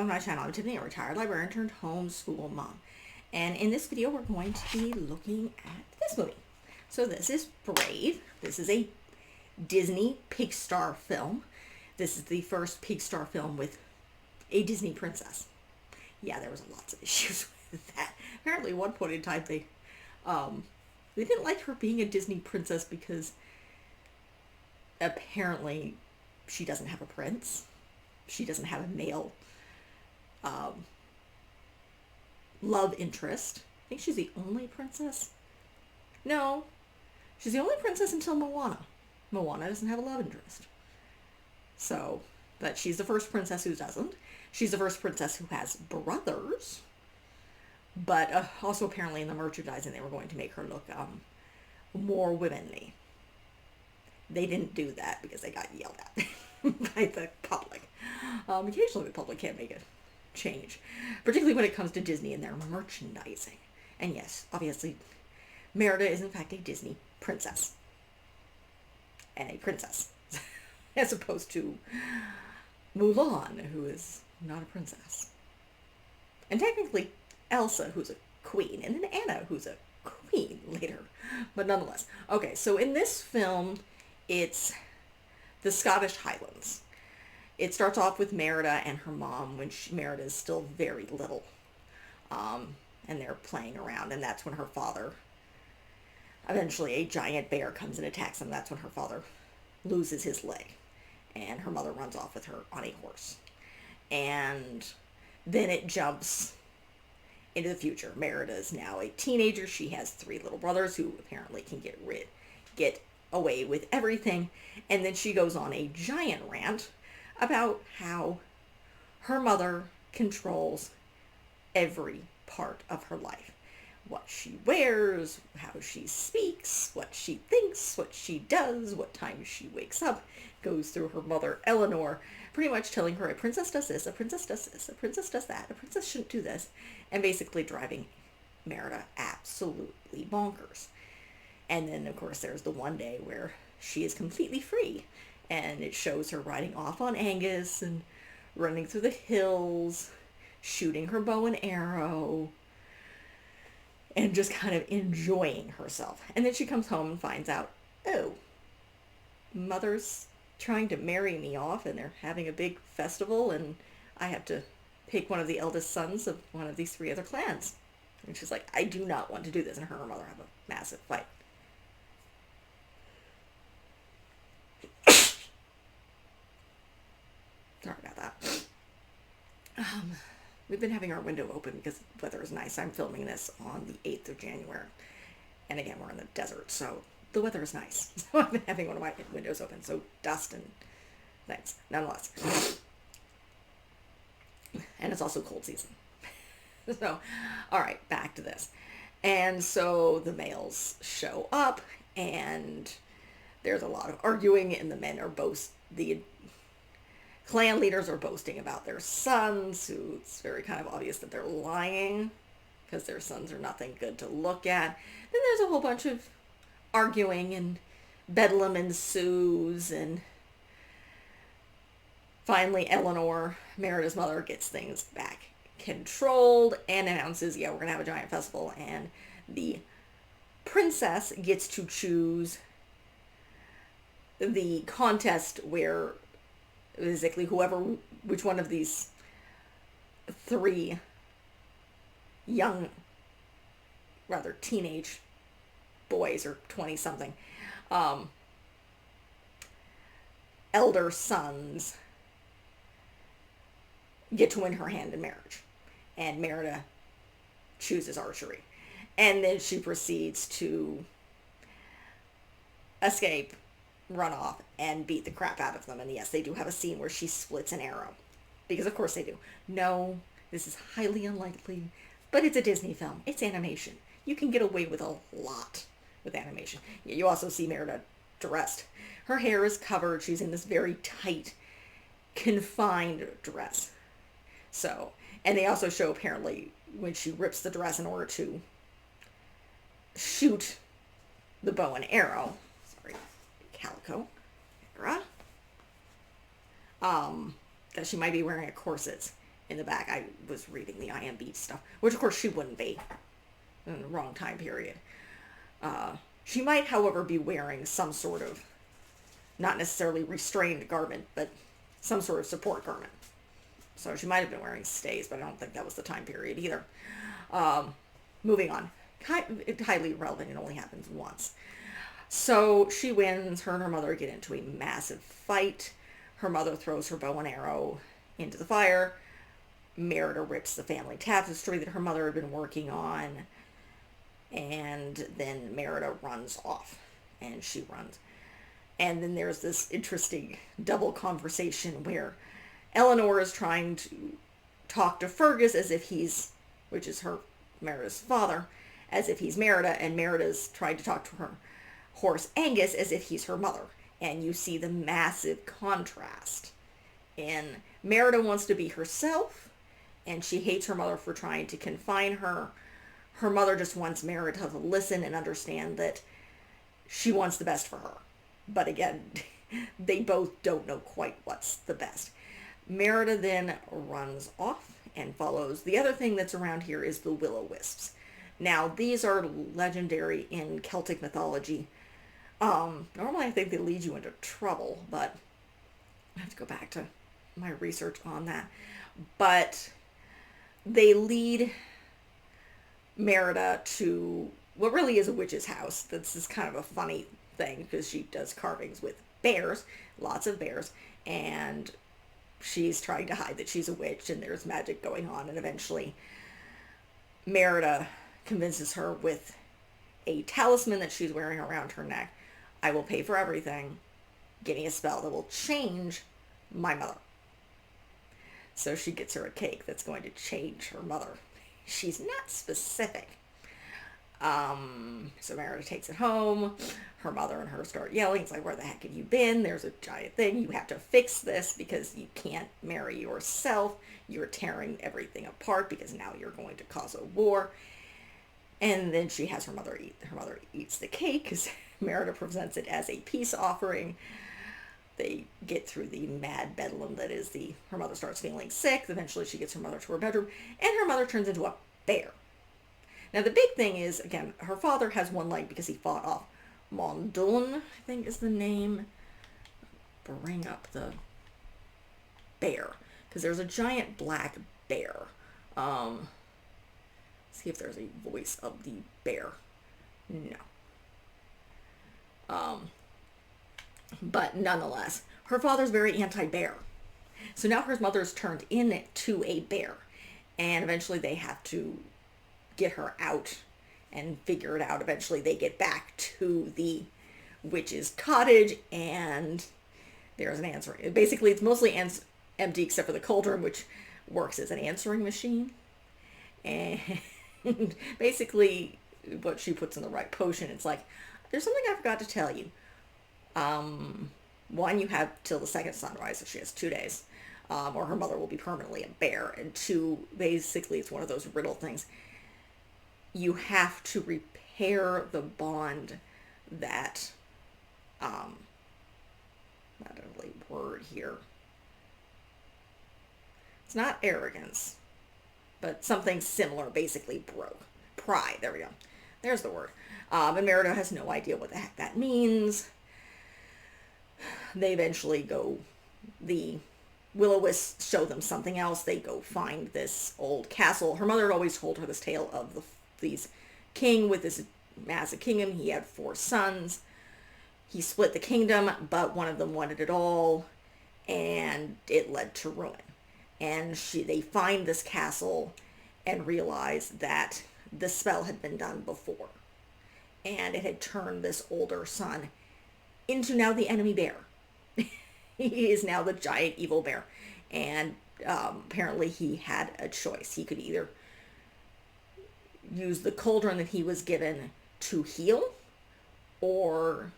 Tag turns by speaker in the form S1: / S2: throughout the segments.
S1: welcome to my channel. I'm Tiffany, a retired librarian turned homeschool mom. And in this video, we're going to be looking at this movie. So this is Brave. This is a Disney Pixar film. This is the first Pixar film with a Disney princess. Yeah, there was lots of issues with that. Apparently, at one point in time, they didn't like her being a Disney princess because apparently she doesn't have a prince. She doesn't have a male love interest. I think she's the only princess. No, she's the only princess until Moana. Moana doesn't have a love interest. So, but she's the first princess who doesn't. She's the first princess who has brothers. But also apparently in the merchandising they were going to make her look more womanly. They didn't do that because they got yelled at by the public. Occasionally the public can make a change, particularly when it comes to Disney and their merchandising. And yes, obviously, Merida is in fact a Disney princess. And a princess. As opposed to Mulan, who is not a princess. And technically Elsa, who's a queen, and then Anna, who's a queen later. But nonetheless. Okay, so in this film, it's the Scottish Highlands. It starts off with Merida and her mom when Merida is still very little. And they're playing around, and that's when her father, eventually a giant bear comes and attacks them. That's when her father loses his leg. And her mother runs off with her on a horse. And then it jumps into the future. Merida is now a teenager. She has 3 little brothers who apparently can get away with everything. And then she goes on a giant rant about how her mother controls every part of her life. What she wears, how she speaks, what she thinks, what she does, what time she wakes up, goes through her mother, Eleanor, pretty much telling her a princess does this, a princess does this, a princess does that, a princess shouldn't do this, and basically driving Merida absolutely bonkers. And then, of course, there's the one day where she is completely free, and it shows her riding off on Angus and running through the hills, shooting her bow and arrow, and just kind of enjoying herself. And then she comes home and finds out, oh, mother's trying to marry me off, and they're having a big festival, and I have to pick one of the eldest sons of one of these 3 other clans. And she's like, I do not want to do this. And her and her mother have a massive fight. Sorry about that. We've been having our window open because the weather is nice. I'm filming this on the 8th of January. And again, we're in the desert, so the weather is nice. So I've been having one of my windows open, so dust and things. Nonetheless. And it's also cold season. So, alright, back to this. And so the males show up, and there's a lot of arguing, and the men are the clan leaders are boasting about their sons, who it's very kind of obvious that they're lying because their sons are nothing good to look at. Then there's a whole bunch of arguing, and bedlam ensues, and finally Eleanor, Merida's mother, gets things back controlled and announces, yeah, we're going to have a giant festival, and the princess gets to choose the contest where basically which one of these 3 young, rather teenage boys, or 20-something, elder sons get to win her hand in marriage. And Merida chooses archery. And then she proceeds to escape, run off, and beat the crap out of them. And yes, they do have a scene where she splits an arrow. Because of course they do. No, this is highly unlikely. But it's a Disney film. It's animation. You can get away with a lot with animation. You also see Merida dressed. Her hair is covered. She's in this very tight, confined dress. So, and they also show apparently when she rips the dress in order to shoot the bow and arrow. Sorry, calico era. That she might be wearing a corset. in the back. I was reading the IMB stuff, which of course she wouldn't be in the wrong time period. She might, however, be wearing some sort of, not necessarily restrained garment, but some sort of support garment. So she might have been wearing stays, but I don't think that was the time period either. Moving on. Highly irrelevant. It only happens once. So she wins. Her and her mother get into a massive fight. Her mother throws her bow and arrow into the fire. Merida rips the family tapestry that her mother had been working on. And then Merida runs off. And she runs. And then there's this interesting double conversation where Eleanor is trying to talk to Fergus as if he's, which is Merida's father, as if he's Merida, and Merida's trying to talk to her horse Angus as if he's her mother. And you see the massive contrast. And Merida wants to be herself, and she hates her mother for trying to confine her. Her mother just wants Merida to listen and understand that she wants the best for her. But again, they both don't know quite what's the best. Merida then runs off and follows. The other thing that's around here is the will-o-wisps. Now, these are legendary in Celtic mythology. Normally I think they lead you into trouble, but I have to go back to my research on that. But they lead Merida to what really is a witch's house. This is kind of a funny thing because she does carvings with bears, lots of bears, and she's trying to hide that she's a witch and there's magic going on, and eventually Merida convinces her with a talisman that she's wearing around her neck. I will pay for everything. Give me a spell that will change my mother. So she gets her a cake that's going to change her mother. She's not specific. So Merida takes it home. Her mother and her start yelling. It's like, where the heck have you been? There's a giant thing. You have to fix this because you can't marry yourself. You're tearing everything apart because now you're going to cause a war. And then she has her mother eat. Her mother eats the cake because Merida presents it as a peace offering. They get through the mad bedlam that is her mother starts feeling sick. Eventually she gets her mother to her bedroom, and her mother turns into a bear. Now the big thing is, again, her father has one leg because he fought off Mondun, I think is the name. Bring up the bear, because there's a giant black bear. See if there's a voice of the bear. No. But nonetheless, her father's very anti-bear. So now her mother's turned into a bear. And eventually they have to get her out and figure it out. Eventually they get back to the witch's cottage, and there's an answer. Basically, it's mostly empty except for the cauldron, which works as an answering machine. And basically what she puts in the right potion, it's like, there's something I forgot to tell you. One, you have till the second sunrise, so she has 2 days, or her mother will be permanently a bear. And two, basically it's one of those riddle things. You have to repair the bond that, not a really word here. It's not arrogance, but something similar basically broke. Pride, there we go. There's the word. And Merida has no idea what the heck that means. They eventually go, the will-o-wisps show them something else. They go find this old castle. Her mother had always told her this tale of these king with this massive kingdom. He had 4 sons. He split the kingdom, but one of them wanted it all, and it led to ruin. And they find this castle and realize that the spell had been done before. And it had turned this older son into now the enemy bear. He is now the giant evil bear. And apparently he had a choice. He could either use the cauldron that he was given to heal or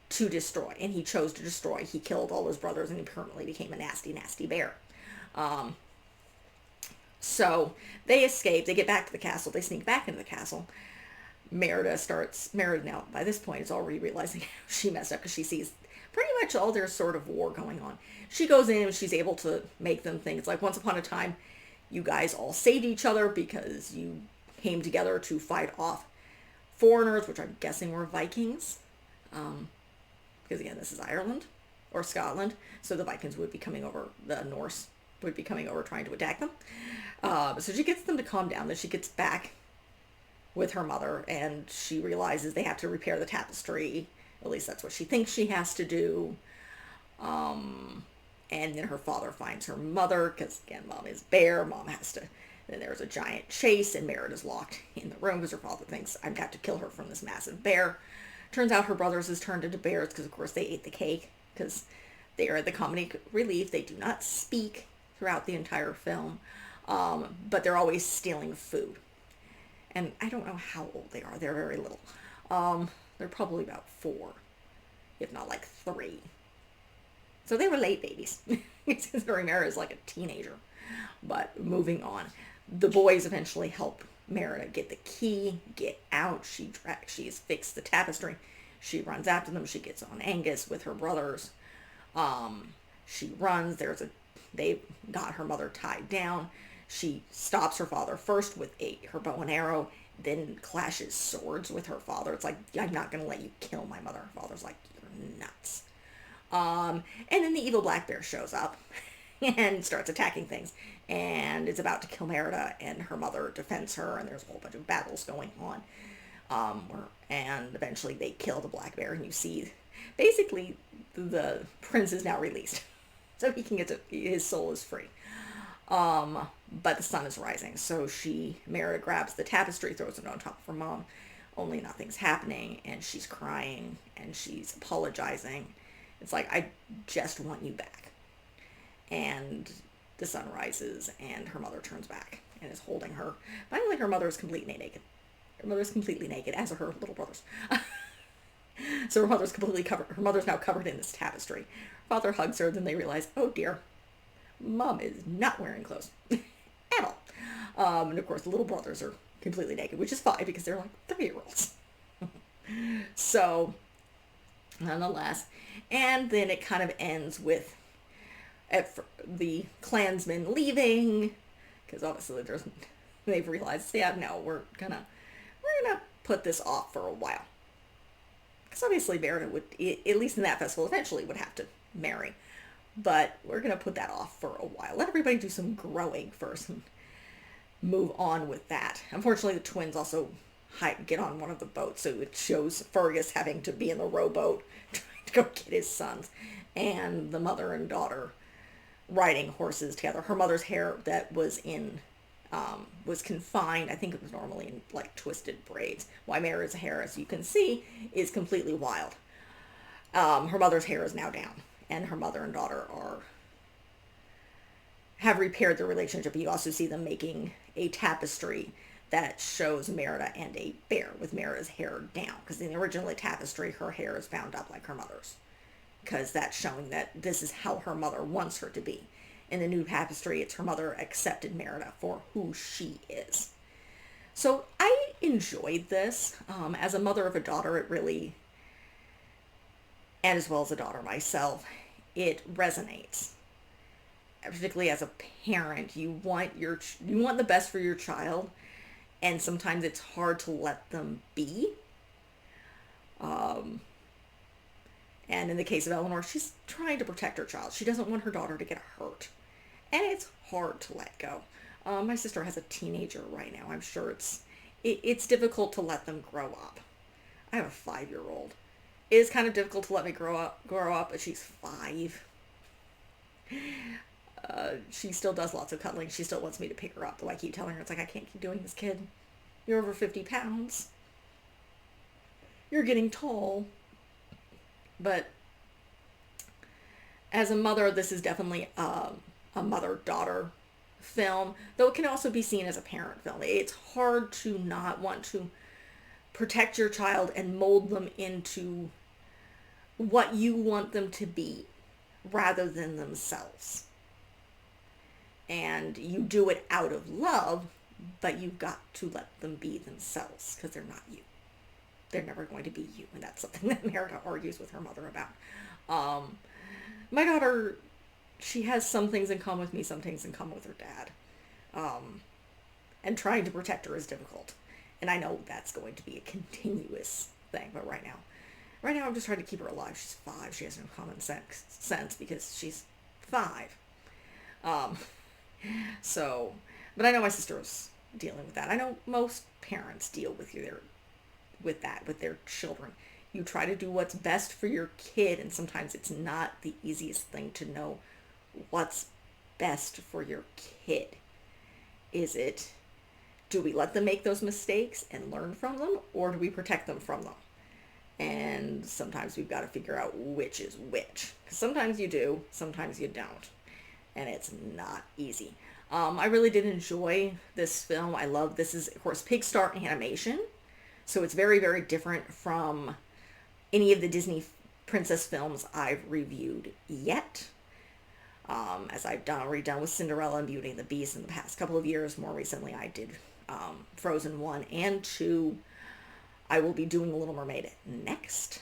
S1: to destroy. And he chose to destroy. He killed all his brothers and he permanently became a nasty, nasty bear. So they escape. They get back to the castle. They sneak back into the castle. Merida now, by this point, is already realizing she messed up because she sees pretty much all their sort of war going on. She goes in and she's able to make them think it's like once upon a time, you guys all saved each other because you came together to fight off foreigners, which I'm guessing were Vikings. Because again, this is Ireland or Scotland, so the Vikings would be coming over, the Norse would be coming over trying to attack them. So she gets them to calm down. Then she gets back with her mother, and she realizes they have to repair the tapestry. At least that's what she thinks she has to do. And then her father finds her mother, because again, mom is bear. Mom has to. Then there's a giant chase, and Merida's locked in the room because her father thinks I've got to kill her from this massive bear. Turns out her brothers has turned into bears because, of course, they ate the cake because they are the comedic relief. They do not speak throughout the entire film, but they're always stealing food. And I don't know how old they are. They're very little. They're probably about 4, if not like 3. So they were late babies, considering Merida is like a teenager. But moving on, the boys eventually help Merida get the key, get out. She's fixed the tapestry. She runs after them. She gets on Angus with her brothers. She runs. They got her mother tied down. She stops her father first with her bow and arrow, then clashes swords with her father. It's like, I'm not going to let you kill my mother. Her father's like, you're nuts. And then the evil black bear shows up and starts attacking things and is about to kill Merida, and her mother defends her, and there's a whole bunch of battles going on. And eventually they kill the black bear, and you see basically the prince is now released. So he can his soul is free. But the sun is rising. So Merida grabs the tapestry, throws it on top of her mom. Only nothing's happening, and she's crying, and she's apologizing. It's like, I just want you back. And the sun rises, and her mother turns back and is holding her. Finally, her mother is completely naked. Her mother is completely naked, as are her little brothers. So her mother's completely covered. Her mother's now covered in this tapestry. Her father hugs her, then they realize, oh dear, mom is not wearing clothes at all. And of course, the little brothers are completely naked, which is fine because they're like 3-year-olds. So, nonetheless, and then it kind of ends with the Klansmen leaving, because obviously they've realized, yeah, no, we're gonna put this off for a while. Because obviously Merida would, at least in that festival, eventually would have to marry. But we're going to put that off for a while. Let everybody do some growing first and move on with that. Unfortunately, the twins also get on one of the boats, so it shows Fergus having to be in the rowboat trying to go get his sons, and the mother and daughter riding horses together. Her mother's hair that was was confined. I think it was normally in like twisted braids. While Merida's hair, as you can see, is completely wild. Her mother's hair is now down, and her mother and daughter have repaired their relationship. You also see them making a tapestry that shows Merida and a bear with Merida's hair down, because in the original tapestry, her hair is bound up like her mother's, because that's showing that this is how her mother wants her to be. In the new tapestry, it's her mother accepted Merida for who she is. So I enjoyed this. As a mother of a daughter, it really, and as well as a daughter myself, it resonates. Particularly as a parent, you want the best for your child, and sometimes it's hard to let them be. And in the case of Eleanor, she's trying to protect her child. She doesn't want her daughter to get hurt. And it's hard to let go. My sister has a teenager right now. I'm sure it's difficult to let them grow up. I have a 5-year-old. It is kind of difficult to let me grow up, but she's 5. She still does lots of cuddling. She still wants me to pick her up, though I keep telling her, it's like, I can't keep doing this, kid. You're over 50 pounds. You're getting tall. But as a mother, this is definitely a mother-daughter film, though it can also be seen as a parent film. It's hard to not want to protect your child and mold them into what you want them to be rather than themselves. And you do it out of love, but you've got to let them be themselves because they're not you. they're never going to be you. And that's something that Merida argues with her mother about. My daughter, she has some things in common with me, some things in common with her dad. And trying to protect her is difficult. And I know that's going to be a continuous thing, but right now I'm just trying to keep her alive. She's 5. She has no common sense because she's 5. But I know my sister's dealing with that. I know most parents deal with their children. You try to do what's best for your kid, and sometimes it's not the easiest thing to know what's best for your kid. Do we let them make those mistakes and learn from them, or do we protect them from them? And sometimes we've got to figure out which is which. Because sometimes you do, sometimes you don't. And it's not easy. I really did enjoy this film. This is, of course, Pixar animation. So it's very, very different from any of the Disney princess films I've reviewed yet. As I've already done with Cinderella and Beauty and the Beast in the past couple of years. More recently, I did Frozen 1 and 2. I will be doing The Little Mermaid next.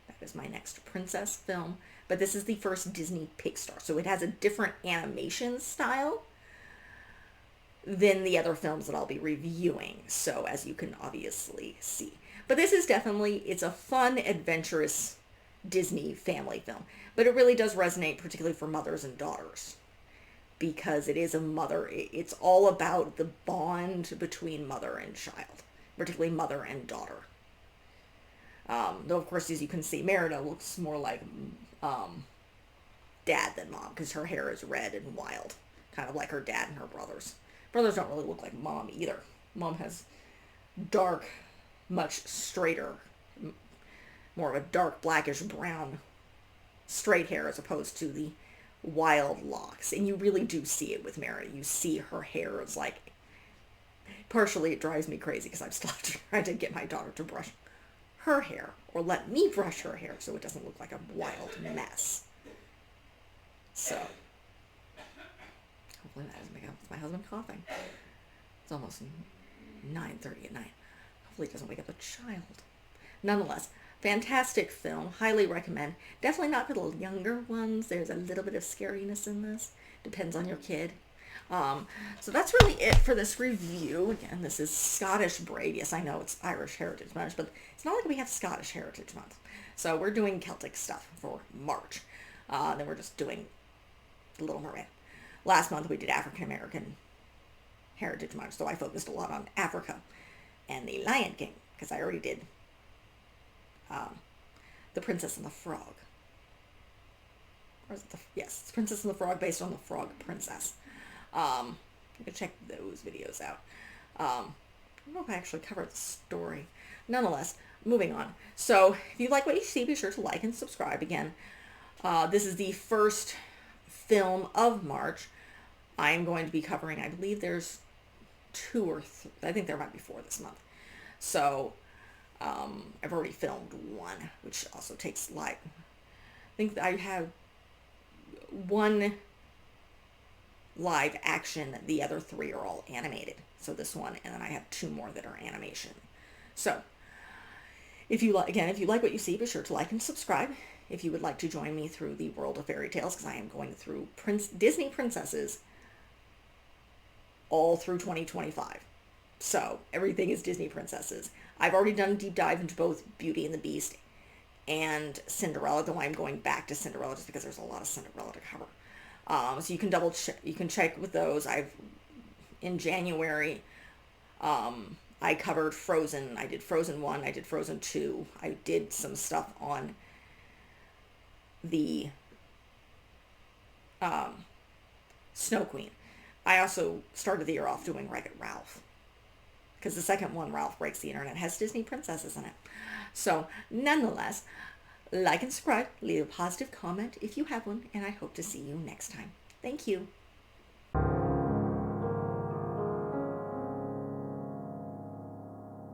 S1: That is my next princess film. But this is the first Disney Pixar. So it has a different animation style than the other films that I'll be reviewing. So as you can obviously see. But this is it's a fun, adventurous Disney family film. But it really does resonate, particularly for mothers and daughters. Because it is it's all about the bond between mother and child. Particularly mother and daughter. Though, of course, as you can see, Merida looks more like dad than mom. Because her hair is red and wild. Kind of like her dad and her brothers. Brothers don't really look like mom either. Mom has dark, much straighter, more of a dark blackish brown straight hair as opposed to the wild locks. And you really do see it with Merida. You see her hair is like, partially it drives me crazy because I'm still trying to get my daughter to brush her hair or let me brush her hair so it doesn't look like a wild mess. So hopefully that doesn't make up with my husband coughing. It's almost 9:30 at night. Hopefully it doesn't wake up the child. Nonetheless, fantastic film. Highly recommend. Definitely not for the younger ones. There's a little bit of scariness in this. Depends on your kid. So that's really it for this review. Again, this is Scottish Braid. Yes, I know it's Irish Heritage Month, but it's not like we have Scottish Heritage Month. So we're doing Celtic stuff for March. Then we're just doing The Little Mermaid. Last month we did African American Heritage Month, so I focused a lot on Africa and the Lion King, because I already did The Princess and the Frog. Or is it yes, it's Princess and the Frog based on the Frog Princess. You can check those videos out. I don't know if I actually covered the story. Nonetheless, moving on. So, if you like what you see, be sure to like and subscribe again. This is the first film of March. I am going to be covering, I believe there's 2 or 3, I think there might be 4 this month. So, I've already filmed 1, which also takes I think I have 1 live action. The other 3 are all animated. So this one, and then I have 2 more that are animation. So, if you like what you see, be sure to like and subscribe. If you would like to join me through the world of fairy tales, because I am going through Disney princesses all through 2025. So, everything is Disney princesses. I've already done a deep dive into both Beauty and the Beast and Cinderella, though I'm going back to Cinderella just because there's a lot of Cinderella to cover. So you can check with those. In January, I covered Frozen. I did Frozen 1. I did Frozen 2. I did some stuff on the Snow Queen. I also started the year off doing Wreck-It Ralph. Because the second one, Ralph Breaks the Internet, has Disney princesses in it. So, nonetheless, like and subscribe, leave a positive comment if you have one, and I hope to see you next time. Thank you.